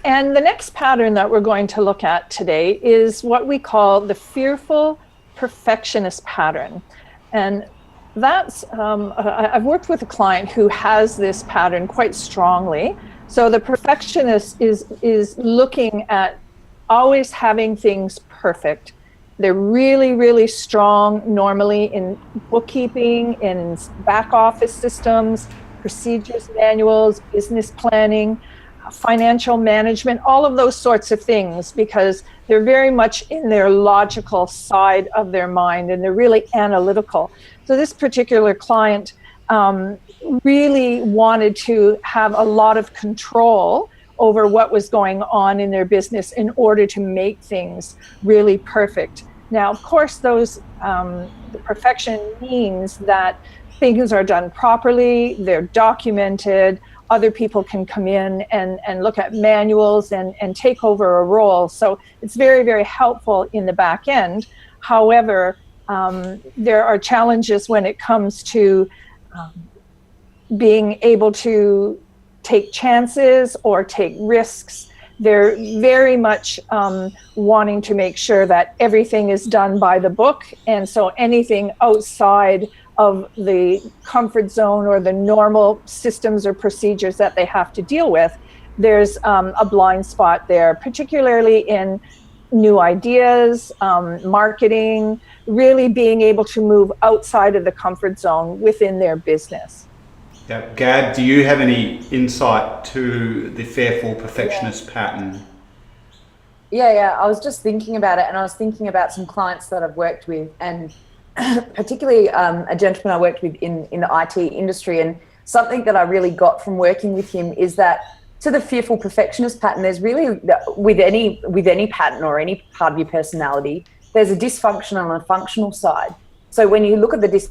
And the next pattern that we're going to look at today is what we call the Fearful Perfectionist pattern. And that's, I've worked with a client who has this pattern quite strongly. So the perfectionist is looking at always having things perfect. They're really, really strong normally in bookkeeping, in back office systems, procedures manuals, business planning, financial management, all of those sorts of things, because they're very much in their logical side of their mind and they're really analytical. So this particular client really wanted to have a lot of control over what was going on in their business in order to make things really perfect. Now, of course, the perfection means that things are done properly, they're documented, other people can come in and look at manuals and take over a role. So it's very, very helpful in the back end. However, there are challenges when it comes to being able to take chances or take risks. They're very much wanting to make sure that everything is done by the book. And so anything outside of the comfort zone or the normal systems or procedures that they have to deal with, there's a blind spot there, particularly in new ideas, marketing, really being able to move outside of the comfort zone within their business. Yeah. Gab, do you have any insight to the Fearful Perfectionist pattern? Yeah. I was just thinking about it, and I was thinking about some clients that I've worked with, and particularly a gentleman I worked with in the IT industry. And something that I really got from working with him is that to the Fearful Perfectionist pattern, there's really, with any pattern or any part of your personality, there's a dysfunctional and a functional side. So when you look at the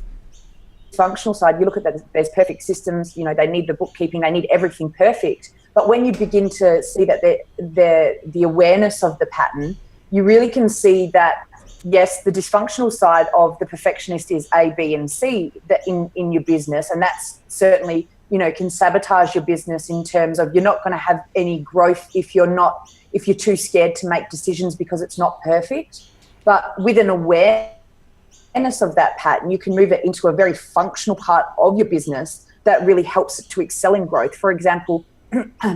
dysfunctional side, you look at that there's perfect systems, they need the bookkeeping, they need everything perfect. But when you begin to see that the awareness of the pattern, you really can see that, yes, the dysfunctional side of the perfectionist is A, B, and C that in your business. And that's certainly, can sabotage your business in terms of you're not going to have any growth if you're too scared to make decisions because it's not perfect. But with an awareness of that pattern, you can move it into a very functional part of your business that really helps it to excel in growth. For example,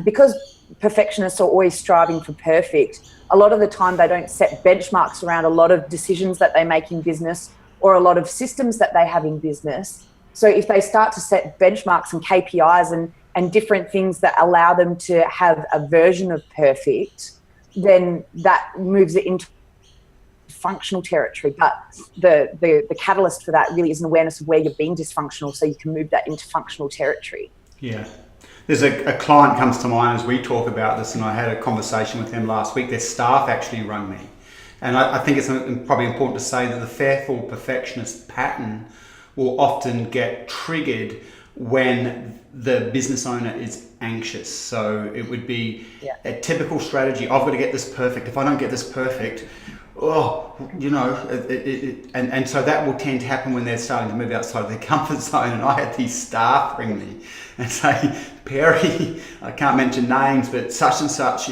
because perfectionists are always striving for perfect, a lot of the time they don't set benchmarks around a lot of decisions that they make in business or a lot of systems that they have in business. So if they start to set benchmarks and KPIs and different things that allow them to have a version of perfect, then that moves it into functional territory. But the catalyst for that really is an awareness of where you're being dysfunctional, so you can move that into functional territory. Yeah. There's a client comes to mind as we talk about this, and I had a conversation with them last week. Their staff actually rang me. And I think it's probably important to say that the Fearful Perfectionist pattern will often get triggered when the business owner is anxious. So it would be a typical strategy. I've got to get this perfect. If I don't get this perfect, and so that will tend to happen when they're starting to move outside of their comfort zone. And I had these staff ring me and say, Perry, I can't mention names, but such and such,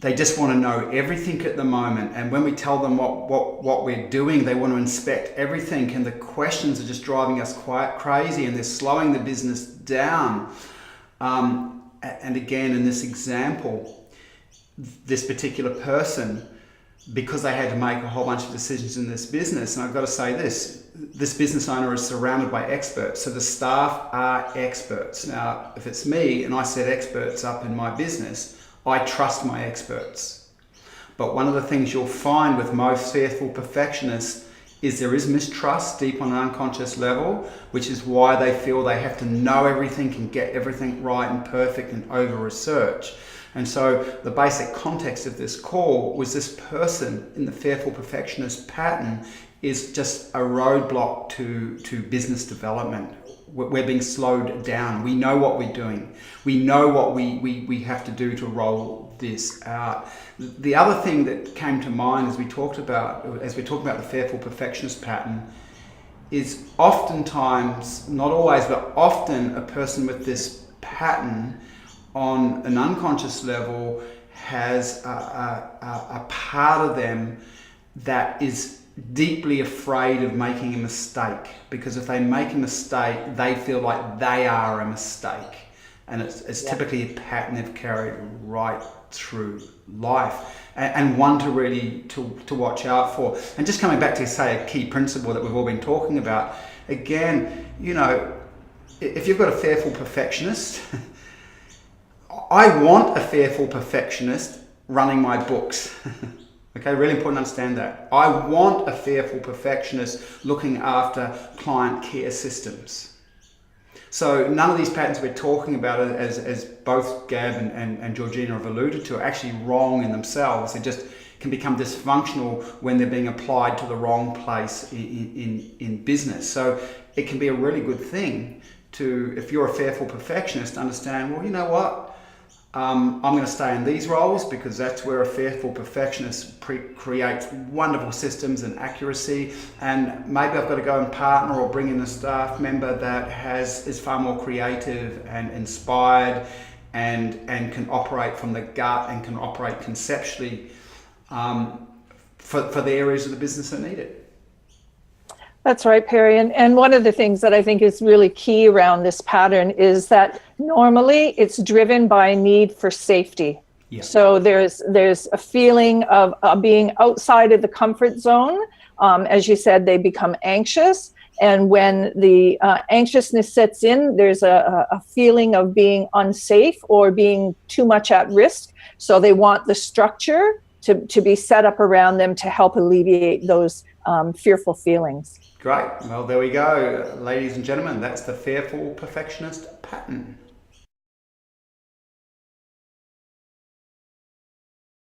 they just want to know everything at the moment. And when we tell them what we're doing, they want to inspect everything. And the questions are just driving us quite crazy, and they're slowing the business down. And again, in this example, this particular person, because they had to make a whole bunch of decisions in this business, and I've got to say this business owner is surrounded by experts, so the staff are experts. Now, if it's me and I set experts up in my business, I trust my experts. But one of the things you'll find with most fearful perfectionists is there is mistrust deep on an unconscious level, which is why they feel they have to know everything and get everything right and perfect and over-research. And so the basic context of this call was this person in the fearful perfectionist pattern is just a roadblock to business development. We're being slowed down. We know what we're doing. We know what we have to do to roll this out. The other thing that came to mind as we talked about the fearful perfectionist pattern is oftentimes, not always, but often a person with this pattern on an unconscious level has a part of them that is deeply afraid of making a mistake, because if they make a mistake, they feel like they are a mistake. And it's typically a pattern they've carried right through life, and one to really to watch out for. And just coming back to, say, a key principle that we've all been talking about, again, if you've got a fearful perfectionist, I want a fearful perfectionist running my books. Okay, really important to understand that. I want a fearful perfectionist looking after client care systems. So none of these patterns we're talking about, as both Gab and Georgina have alluded to, are actually wrong in themselves. They just can become dysfunctional when they're being applied to the wrong place in business. So it can be a really good thing to, if you're a fearful perfectionist, understand, well, you know what? I'm going to stay in these roles because that's where a fearful perfectionist creates wonderful systems and accuracy. And maybe I've got to go and partner or bring in a staff member that is far more creative and inspired and can operate from the gut and can operate conceptually for the areas of the business that need it. That's right, Perry. And one of the things that I think is really key around this pattern is that normally it's driven by a need for safety. Yeah. So there's a feeling of being outside of the comfort zone. As you said, they become anxious. And when the anxiousness sets in, there's a feeling of being unsafe or being too much at risk. So they want the structure to be set up around them to help alleviate those fearful feelings. Great. Well, there we go. Ladies and gentlemen, that's the fearful perfectionist pattern.